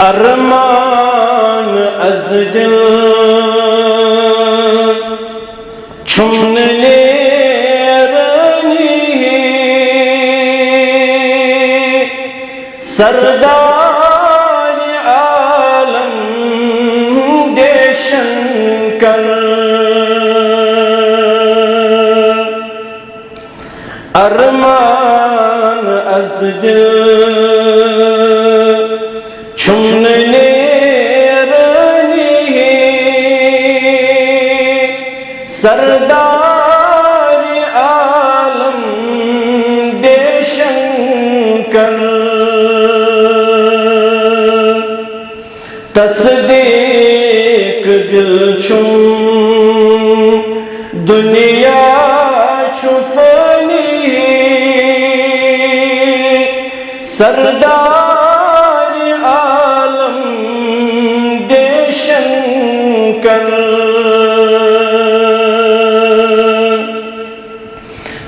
ارمان از دل چھمنے سردار عالم دیشن کر ارمان از دل چھمنے سردار عالم دیشن کر تصدیق دل چھم دنیا چھفنی سردار عالم دیشن کر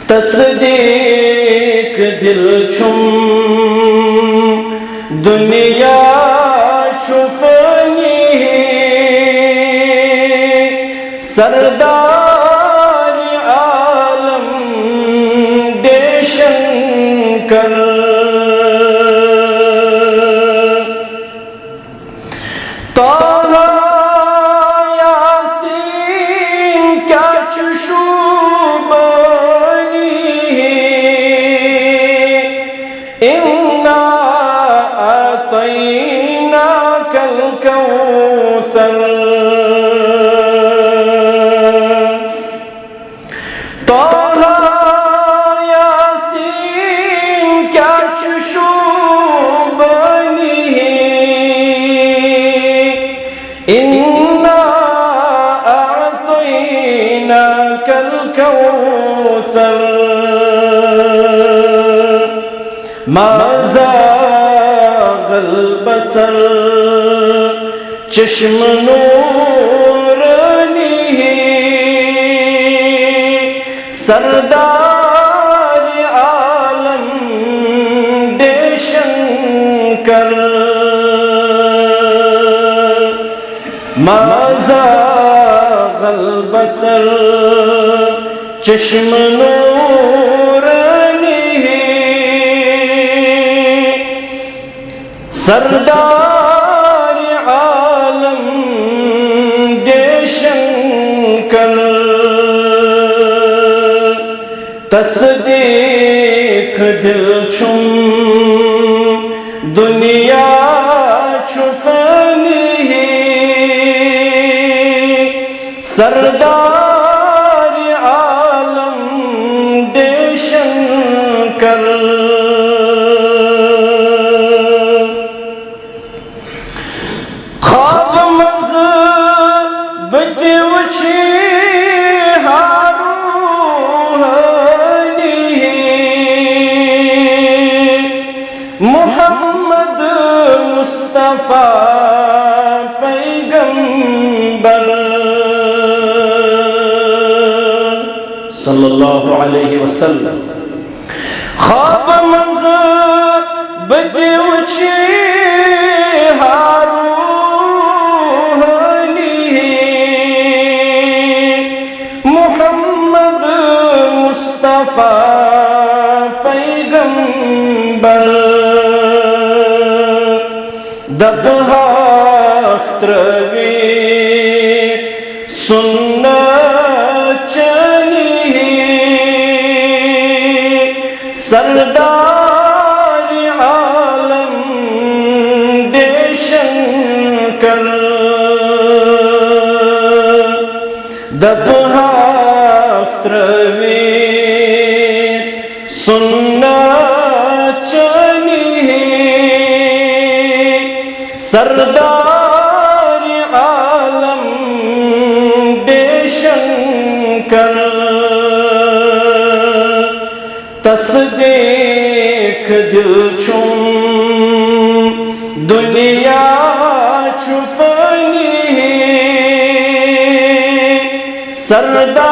تصدیق دل چھم دنیا چھفنی سردار عالم دیشن کر طه یاسین کیا چشوبانی انا اعطیناک الکوثر طه یاسین کیا چشوبانی انا اعطیناک الکوثر ما زاغ البصر چشم نورانی سردار عالم دیشن کر ما زاغ البصر چشم نورانی سردار عالم دیشن کر تصدیق دل چھم دنیا چھفنی سردار عالم دیشن کر خواب مذہب دیوچی ہاروحانی محمد مصطفیٰ پیغمبر صلی اللہ علیہ وسلم خواب مذہب دیوچی ہاروحانی محمد مصطفیٰ پیغمبر دبہاک تروی سننا سردار عالم دیشن کر دبہاک تروی سننا چنی سردار عالم دیشن کر تصدیق دل چھم دنیا چھفنی سردار